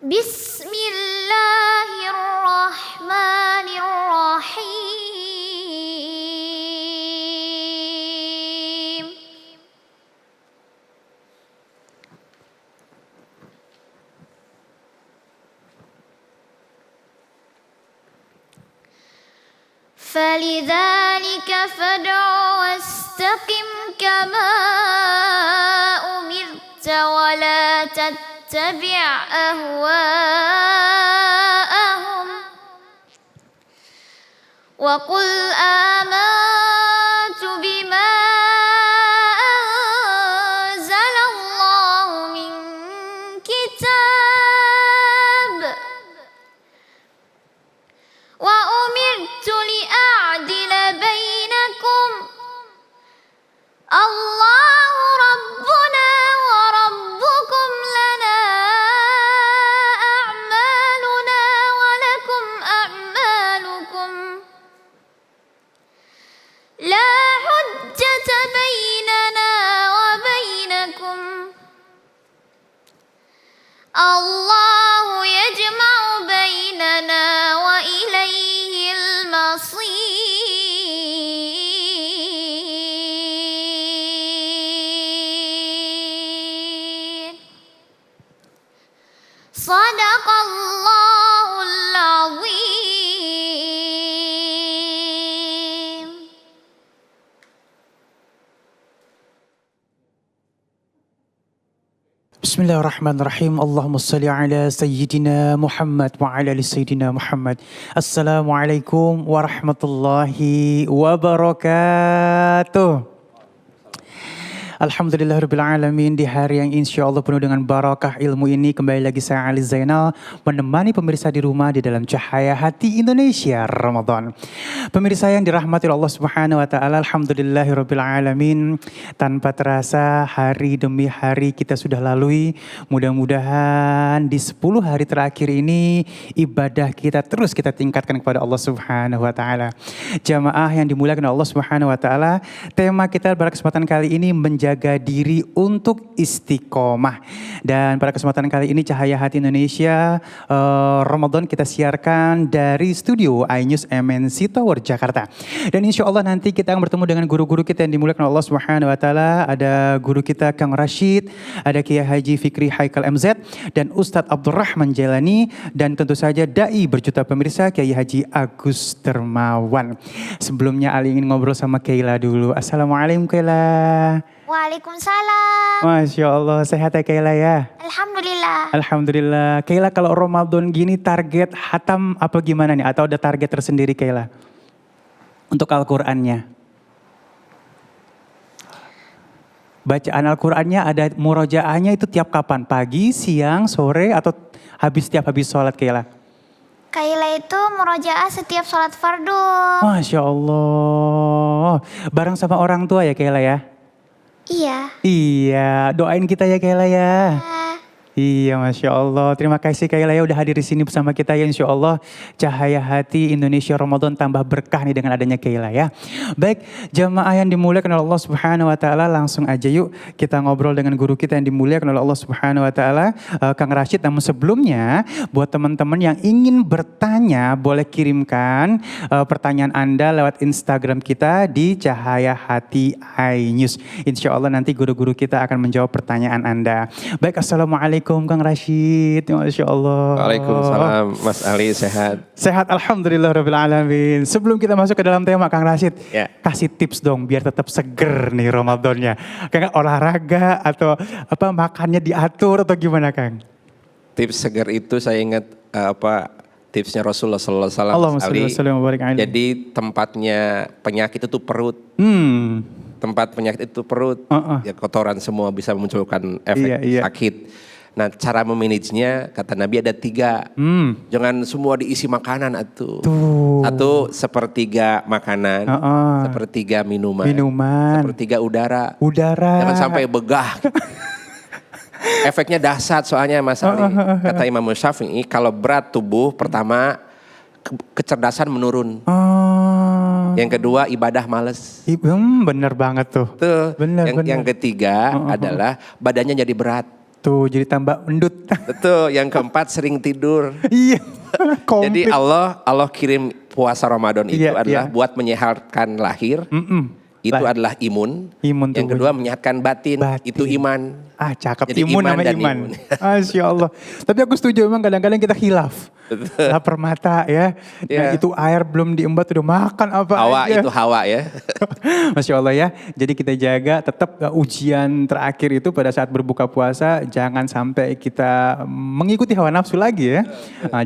Bismillahirrahmanirrahim. فلذلك فادع واستقم كما أمرت ولا تتبع أهواءهم وقل آمنت بما أنزل الله من كتاب وأمرت لأعدل بينكم الله ربنا وربكم لنا أعمالنا ولكم أعمالكم لا حجة بيننا وبينكم الله يجمع بيننا وإليه المصير صدق الله العظيم. Bismillahirrahmanirrahim. Allahumma salli ala Sayyidina Muhammad wa ala ali Sayyidina Muhammad. Assalamualaikum warahmatullahi wabarakatuh. Alhamdulillahirrabbilalamin, di hari yang insya Allah penuh dengan barakah ilmu ini, kembali lagi saya Ali Zainal menemani pemirsa di rumah di dalam Cahaya Hati Indonesia Ramadan. Pemirsa yang dirahmati Allah Subhanahu wa taala, alhamdulillahirrabbilalamin, tanpa terasa hari demi hari kita sudah lalui. Mudah-mudahan di 10 hari terakhir ini ibadah kita terus kita tingkatkan kepada Allah Subhanahu wa taala. Jamaah yang dimuliakan Allah Subhanahu wa taala, tema kita pada kesempatan kali ini menjaga diri untuk istiqomah. Dan pada kesempatan kali ini Cahaya Hati Indonesia Ramadan kita siarkan dari studio iNews MNC Tower Jakarta. Dan insya Allah nanti kita akan bertemu dengan guru-guru kita yang dimuliakan Allah Subhanahu wa taala. Ada guru kita Kang Rashid, ada Kiai Haji Fikri Haikal MZ, dan Ustadz Abdurrahman Jailani, dan tentu saja dai berjuta pemirsa Kiai Haji Agus Dermawan. Sebelumnya Ali ingin ngobrol sama Kaila dulu. Assalamualaikum Kaila. Waalaikumsalam. Masya Allah, sehat ya Kaila ya? Alhamdulillah. Alhamdulillah. Kaila, kalau Ramadan gini target hatam apa gimana nih? Atau ada target tersendiri Kaila? Untuk Al-Qur'annya. Bacaan Al-Qur'annya ada murojaahnya itu tiap kapan? Pagi, siang, sore, atau setiap habis sholat Kaila? Kaila itu murojaah setiap sholat fardu. Masya Allah. Bareng sama orang tua ya Kaila ya? Iya. Iya, doain kita ya Kaila ya. Iya, Masya Allah. Terima kasih Kaila ya udah hadir di sini bersama kita ya. Insya Allah Cahaya Hati Indonesia Ramadan tambah berkah nih dengan adanya Kaila ya. Baik, jamaah yang dimuliakan oleh Allah Subhanahu wa taala, langsung aja yuk kita ngobrol dengan guru kita yang dimuliakan oleh Allah Subhanahu wa taala, Kang Rashid. Namun sebelumnya buat teman-teman yang ingin bertanya, boleh kirimkan pertanyaan Anda lewat Instagram kita di Cahaya Hati iNews. Insya Allah nanti guru-guru kita akan menjawab pertanyaan Anda. Baik, assalamualaikum Kang Rashid. Masya Allah. Waalaikumsalam Mas Ali, sehat? Sehat alhamdulillahirrabbilalamin. Sebelum kita masuk ke dalam tema Kang Rashid, Ya. kasih tips dong biar tetap seger nih Ramadannya. Kang, olahraga atau apa makannya diatur atau gimana Kang? Tips segar itu saya ingat tipsnya Rasulullah Sallallahu Alaihi Allahumma Wasallam. sholli wa sallim wa barik alaihi. Jadi tempatnya penyakit itu perut. Tempat penyakit itu perut. Ya kotoran semua bisa memunculkan efek sakit. Nah, cara memanagenya kata Nabi ada 3. Jangan semua diisi makanan atuh. Satu, sepertiga makanan, sepertiga minuman, sepertiga udara. Jangan sampai begah. Efeknya dahsyat soalnya Mas Ali. Kata Imam Syafi'i, kalau berat tubuh pertama kecerdasan menurun. Yang kedua ibadah males. Bener banget tuh. Yang ketiga adalah badannya jadi berat. Tuh jadi tambah endut. Betul, yang keempat sering tidur. Iya. Jadi Allah kirim puasa Ramadan itu adalah buat menyehatkan lahir. Itu adalah imun. Yang kedua menyehatkan batin. Itu iman. Cakep. Jadi imun sama iman. Masya Allah. Tapi aku setuju memang kadang-kadang kita khilaf. Lapar mata ya. Nah, itu air belum diembat udah makan apa hawa aja. Itu hawa ya. Masya Allah ya. Jadi kita jaga tetap ujian terakhir itu pada saat berbuka puasa. Jangan sampai kita mengikuti hawa nafsu lagi ya.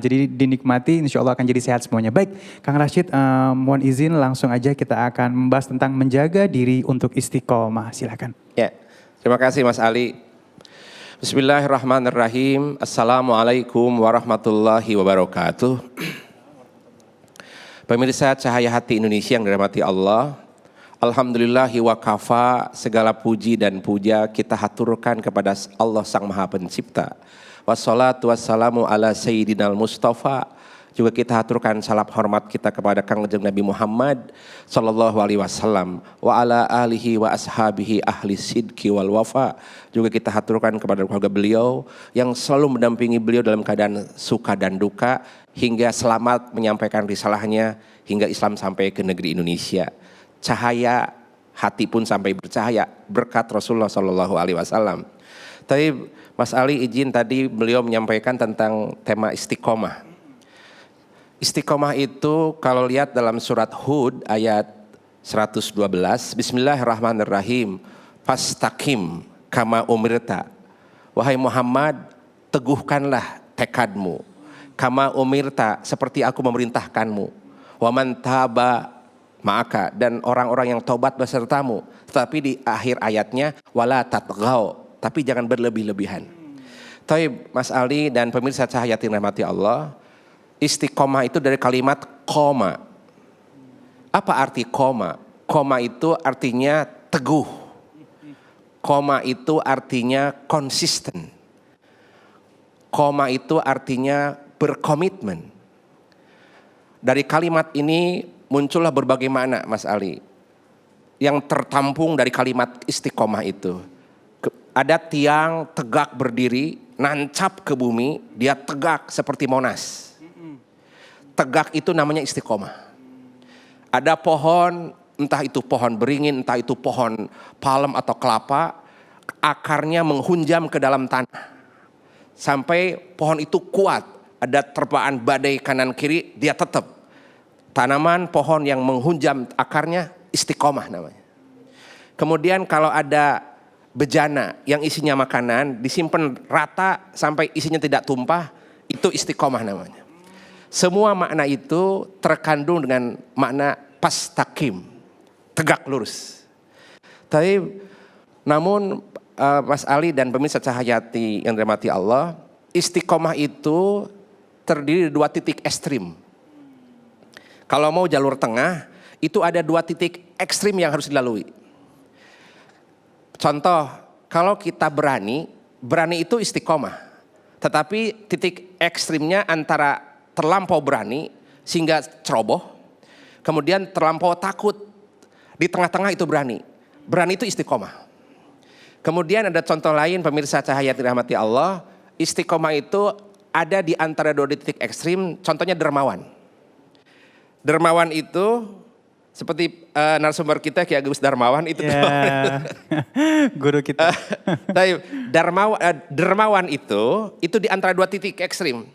Jadi dinikmati, insya Allah akan jadi sehat semuanya. Baik Kang Rashid, mohon izin langsung aja kita akan membahas tentang menjaga diri untuk istiqomah. Silakan. Ya, terima kasih Mas Ali. Bismillahirrahmanirrahim. Assalamualaikum warahmatullahi wabarakatuh. Pemirsa Cahaya Hati Indonesia yang dirahmati Allah, alhamdulillahi wa kafa, segala puji dan puja kita haturkan kepada Allah Sang Maha Pencipta. Wassalatu wassalamu ala sayyidinal Mustafa. Juga kita haturkan salam hormat kita kepada Kangjeng Nabi Muhammad sallallahu alaihi wasallam wa ala alihi wa ashabihi ahli sidqi wal wafa. Juga kita haturkan kepada keluarga beliau yang selalu mendampingi beliau dalam keadaan suka dan duka hingga selamat menyampaikan risalahnya hingga Islam sampai ke negeri Indonesia. Cahaya hati pun sampai bercahaya berkat Rasulullah sallallahu alaihi wasallam. Tapi Mas Ali izin tadi beliau menyampaikan tentang tema istiqomah. Istiqomah itu kalau lihat dalam surat Hud ayat 112, Bismillahirrahmanirrahim, fastaqim kama umirta. Wahai Muhammad, teguhkanlah tekadmu. Kama umirta, seperti aku memerintahkanmu. Wa man taba ma'aka, dan orang-orang yang taubat besertamu. Tetapi di akhir ayatnya, wala tatghaw, tapi jangan berlebih-lebihan. Tapi Mas Ali dan pemirsa Cahaya Rahmati Allah, istiqomah itu dari kalimat koma. Apa arti koma? Koma itu artinya teguh. Koma itu artinya konsisten. Koma itu artinya berkomitmen. Dari kalimat ini muncullah berbagai makna Mas Ali. Yang tertampung dari kalimat istiqomah itu. Ada tiang tegak berdiri, nancap ke bumi, dia tegak seperti Monas. Tegak itu namanya istiqomah. Ada pohon, entah itu pohon beringin, entah itu pohon palem atau kelapa, akarnya menghunjam ke dalam tanah. Sampai pohon itu kuat, ada terpaan badai kanan kiri, dia tetap. Tanaman pohon yang menghunjam akarnya istiqomah namanya. Kemudian kalau ada bejana yang isinya makanan, disimpan rata sampai isinya tidak tumpah, itu istiqomah namanya. Semua makna itu terkandung dengan makna pastaqim, tegak lurus. Tapi namun Mas Ali dan pemirsa Cahayati yang dirahmati Allah, istiqomah itu terdiri dari 2 titik ekstrim. Kalau mau jalur tengah, itu ada 2 titik ekstrim yang harus dilalui. Contoh, kalau kita berani itu istiqomah. Tetapi titik ekstrimnya antara terlampau berani sehingga ceroboh, kemudian terlampau takut, di tengah-tengah itu berani. Berani itu istiqomah. Kemudian ada contoh lain pemirsa Cahaya dirahmati Allah, istiqomah itu ada di antara 2 titik ekstrim, contohnya dermawan. Dermawan itu seperti narasumber kita Ki Agus Darmawan itu. Guru kita. Dermawan itu di antara 2 titik ekstrim.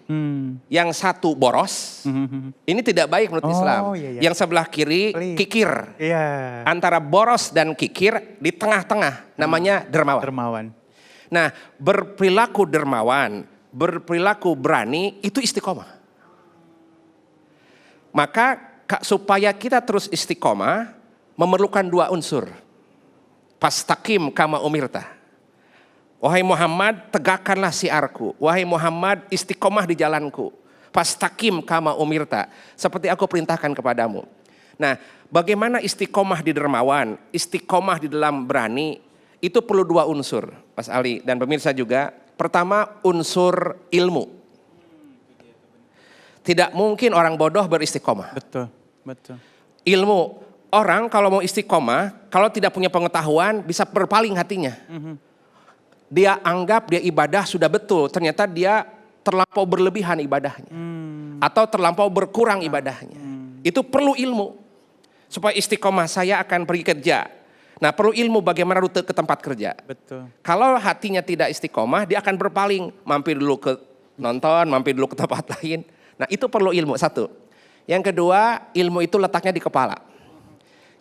Yang satu boros, ini tidak baik menurut Islam. Yang sebelah kiri kikir. Antara boros dan kikir di tengah-tengah namanya dermawan. Nah, berperilaku dermawan, berperilaku berani itu istiqomah. Maka supaya kita terus istiqomah memerlukan 2 unsur. Fastaqim kama umirta. Wahai Muhammad, tegakkanlah siarku. Wahai Muhammad, istiqomah di jalanku. Fastaqim kama umirta, seperti aku perintahkan kepadamu. Nah, bagaimana istiqomah di dermawan, istiqomah di dalam berani, itu perlu 2 unsur, Mas Ali dan pemirsa juga. Pertama, unsur ilmu. Tidak mungkin orang bodoh beristiqomah. Betul. Ilmu, orang kalau mau istiqomah, kalau tidak punya pengetahuan bisa berpaling hatinya. dia anggap dia ibadah sudah betul, ternyata dia terlampau berlebihan ibadahnya. Atau terlampau berkurang ibadahnya. Itu perlu ilmu. Supaya istiqomah, saya akan pergi kerja. Nah, perlu ilmu bagaimana rute ke tempat kerja. Betul. Kalau hatinya tidak istiqomah, dia akan berpaling. Mampir dulu ke nonton, mampir dulu ke tempat lain. Nah, itu perlu ilmu, satu. Yang kedua, ilmu itu letaknya di kepala.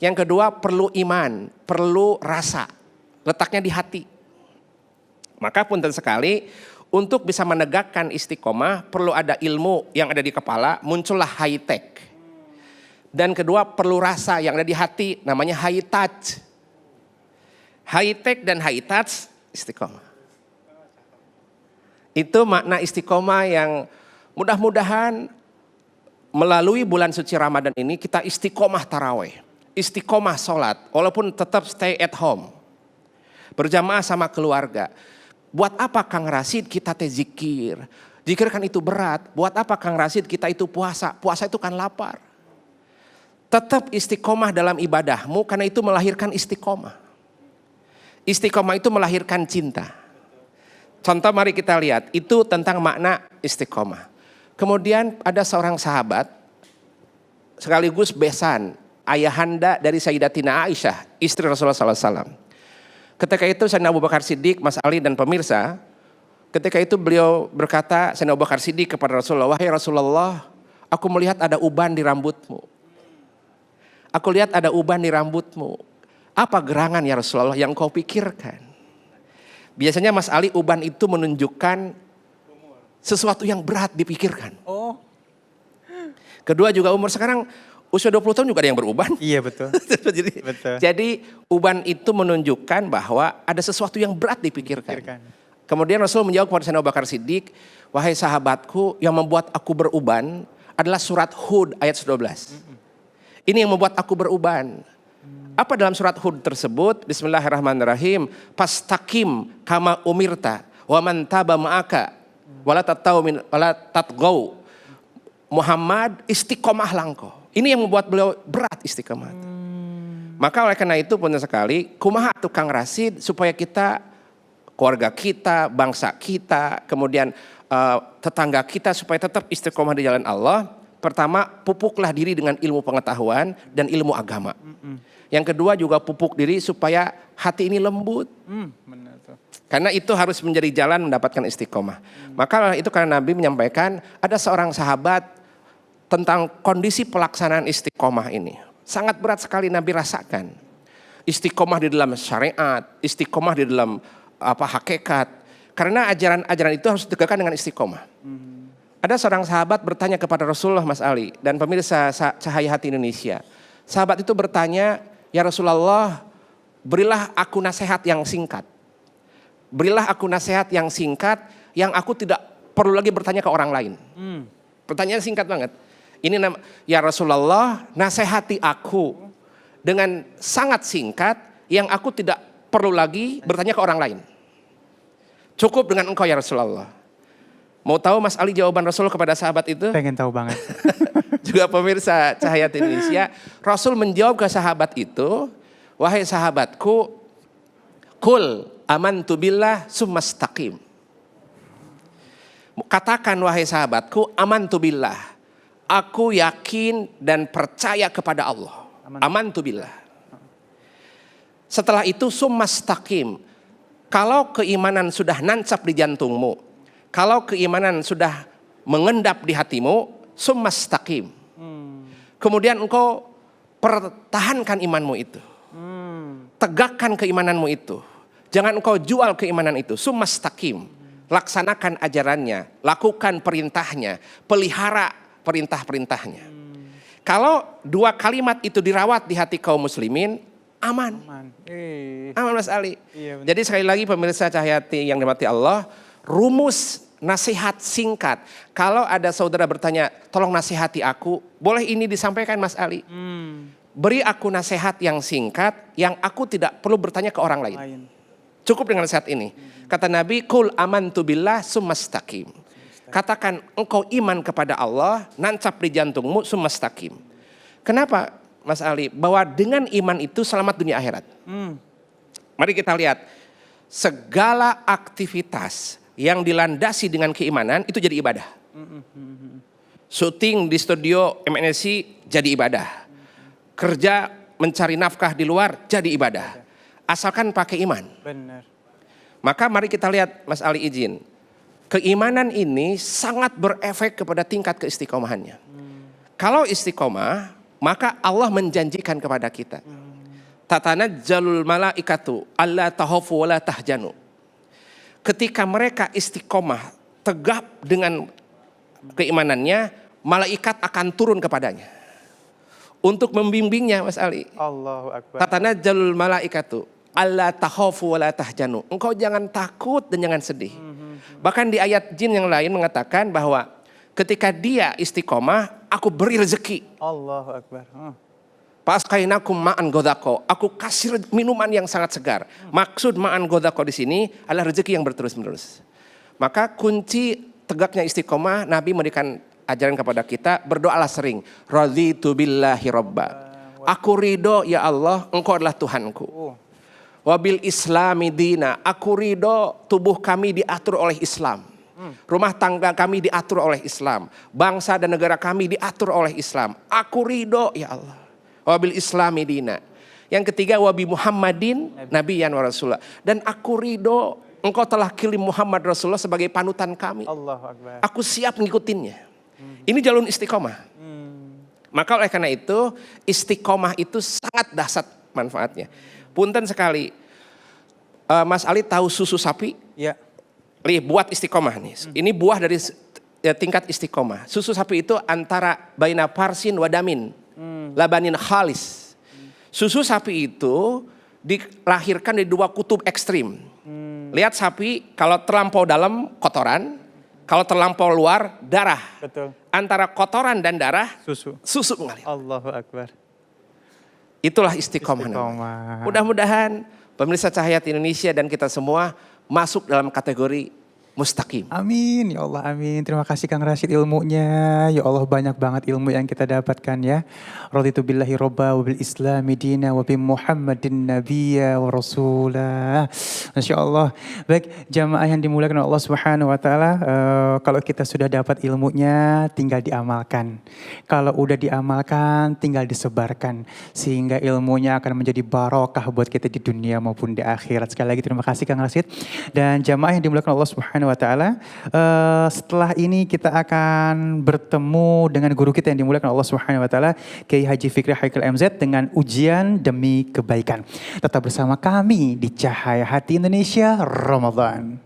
Yang kedua, perlu iman, perlu rasa. Letaknya di hati. Maka punten sekali, untuk bisa menegakkan istiqomah, perlu ada ilmu yang ada di kepala, muncullah high tech. Dan kedua, perlu rasa yang ada di hati, namanya high touch. High tech dan high touch, istiqomah. Itu makna istiqomah yang mudah-mudahan melalui bulan suci Ramadan ini kita istiqomah taraweh. Istiqomah sholat, walaupun tetap stay at home. Berjamaah sama keluarga. Buat apa Kang Rasid kita zikir? Zikir kan itu berat. Buat apa Kang Rasid kita itu puasa? Puasa itu kan lapar. Tetap istiqomah dalam ibadahmu karena itu melahirkan istiqomah. Istiqomah itu melahirkan cinta. Contoh mari kita lihat, itu tentang makna istiqomah. Kemudian ada seorang sahabat, sekaligus besan, ayahanda dari Sayyidatina Aisyah, istri Rasulullah SAW. Ketika itu Sayyidina Abu Bakar Siddiq, Mas Ali dan pemirsa, ketika itu beliau berkata, Sayyidina Abu Bakar Siddiq kepada Rasulullah, wahai Rasulullah, aku melihat ada uban di rambutmu. Aku lihat ada uban di rambutmu. Apa gerangan ya Rasulullah yang kau pikirkan? Biasanya Mas Ali, uban itu menunjukkan sesuatu yang berat dipikirkan. Oh. Kedua juga umur sekarang usia 20 tahun juga ada yang beruban. Iya betul. jadi uban itu menunjukkan bahwa ada sesuatu yang berat dipikirkan. Kemudian Rasul menjawab kepada Sayyidina Abu Bakar Siddiq, wahai sahabatku, yang membuat aku beruban adalah surat Hud ayat 12. Ini yang membuat aku beruban. Apa dalam surat Hud tersebut? Bismillahirrahmanirrahim. Fastaqim kama umirta wa man taba ma'aka wala tatgau. Muhammad istiqomah langko. Ini yang membuat beliau berat istiqomah. Maka oleh karena itu punten sekali, kumaha tukang Rasid supaya kita, keluarga kita, bangsa kita, kemudian tetangga kita supaya tetap istiqomah di jalan Allah. Pertama, pupuklah diri dengan ilmu pengetahuan dan ilmu agama. Yang kedua juga pupuk diri supaya hati ini lembut. Benar tuh. Karena itu harus menjadi jalan mendapatkan istiqomah. Maka itu karena Nabi menyampaikan ada seorang sahabat tentang kondisi pelaksanaan istiqomah ini. Sangat berat sekali Nabi rasakan. Istiqomah di dalam syariat, istiqomah di dalam hakikat. Karena ajaran-ajaran itu harus ditegakkan dengan istiqomah. Ada seorang sahabat bertanya kepada Rasulullah, Mas Ali, dan pemirsa Cahaya Hati Indonesia. Sahabat itu bertanya, ya Rasulullah, berilah aku nasihat yang singkat. Berilah aku nasihat yang singkat, yang aku tidak perlu lagi bertanya ke orang lain. Pertanyaan singkat banget. Ini ya Rasulullah, nasihati aku dengan sangat singkat, yang aku tidak perlu lagi bertanya ke orang lain. Cukup dengan engkau ya Rasulullah. Mau tahu Mas Ali jawaban Rasul kepada sahabat itu? Pengen tahu banget. Juga pemirsa Cahaya Indonesia, Rasul menjawab ke sahabat itu, wahai sahabatku, kul amantu billah summastaqim. Katakan wahai sahabatku, amantu billah, aku yakin dan percaya kepada Allah. Amantu billah. Setelah itu summastaqim. Kalau keimanan sudah nancap di jantungmu, kalau keimanan sudah mengendap di hatimu, summastaqim. Kemudian engkau pertahankan imanmu itu. Tegakkan keimananmu itu. Jangan engkau jual keimanan itu. Summastaqim. Laksanakan ajarannya, lakukan perintahnya, pelihara perintah-perintahnya. Kalau dua kalimat itu dirawat di hati kaum muslimin, aman. Aman Mas Ali. Iya, jadi sekali lagi pemirsa Cahaya Hati yang dirahmati Allah, rumus nasihat singkat. Kalau ada saudara bertanya, tolong nasihati aku, boleh ini disampaikan Mas Ali. Beri aku nasihat yang singkat, yang aku tidak perlu bertanya ke orang lain. Cukup dengan nasihat ini. Kata Nabi, kul amantu billah summastaqim. Katakan engkau iman kepada Allah, nancap di jantungmu summastaqim. Kenapa Mas Ali? Bahwa dengan iman itu selamat dunia akhirat. Mari kita lihat. segala aktivitas yang dilandasi dengan keimanan itu jadi ibadah. Syuting di studio MNC jadi ibadah. Kerja mencari nafkah di luar jadi ibadah. Asalkan pakai iman. Benar. Maka mari kita lihat, Mas Ali izin. Keimanan ini sangat berefek kepada tingkat keistiqomahannya. Kalau istiqomah, maka Allah menjanjikan kepada kita. Tatanazjalul malaikatu alla tahafu wa la tahjanu. Ketika mereka istiqomah, tegap dengan keimanannya, malaikat akan turun kepadanya untuk membimbingnya, Mas Ali. Allahu Akbar. Tatanazjalul malaikatu alla takhafu wa la tahjanu. Engkau jangan takut dan jangan sedih. Bahkan di ayat jin yang lain mengatakan bahwa ketika dia istiqomah, aku beri rezeki. Allahu Akbar. Pasqainakum ma'an godako. Aku kasih minuman yang sangat segar. Maksud ma'an godako di sini adalah rezeki yang berterus-menerus. Maka kunci tegaknya istiqomah, Nabi memberikan ajaran kepada kita, berdoalah sering. Raditu billahi robba. Aku ridho ya Allah, engkau adalah Tuhanku. Wabil islami dina. Aku ridho tubuh kami diatur oleh Islam. Rumah tangga kami diatur oleh Islam. Bangsa dan negara kami diatur oleh Islam. Aku ridho ya Allah. Wabil islami dina. Yang ketiga wabi Muhammadin nabiyan wa rasulullah. Dan aku ridho engkau telah kirim Muhammad Rasulullah sebagai panutan kami. Allahu Akbar. Aku siap mengikutinnya. Ini jalur istiqomah. Maka oleh karena itu istiqomah itu sangat dahsyat manfaatnya. Punten sekali. Mas Ali tahu susu sapi? Ya. Buat istiqomah nih. Ini buah dari tingkat istiqomah. Susu sapi itu antara baina parsin wadamin. Labanin khalis. Susu sapi itu dilahirkan dari dua kutub ekstrim. Lihat sapi kalau terlampau dalam kotoran, kalau terlampau luar darah. Betul. Antara kotoran dan darah susu mengalir. Allahu Akbar. Itulah istiqomah. Mudah-mudahan pemirsa Cahaya Indonesia dan kita semua masuk dalam kategori mustaqim. Amin, ya Allah, amin. Terima kasih Kang Rashid ilmunya. Ya Allah, banyak banget ilmu yang kita dapatkan ya. Raditu billahi robba wa bil islami dina wa bi Muhammadin nabiyya wa rasulah. Masya Allah. Baik, jamaah yang dimuliakan Allah Subhanahu wa taala, kalau kita sudah dapat ilmunya tinggal diamalkan. Kalau udah diamalkan tinggal disebarkan sehingga ilmunya akan menjadi barokah buat kita di dunia maupun di akhirat. Sekali lagi terima kasih Kang Rashid dan jamaah yang dimuliakan Allah Subhanahu wa taala. Setelah ini kita akan bertemu dengan guru kita yang dimuliakan Allah Subhanahu wa taala, Kiai Haji Fikri Haikal MZ dengan ujian demi kebaikan. Tetap bersama kami di Cahaya Hati Indonesia Ramadan.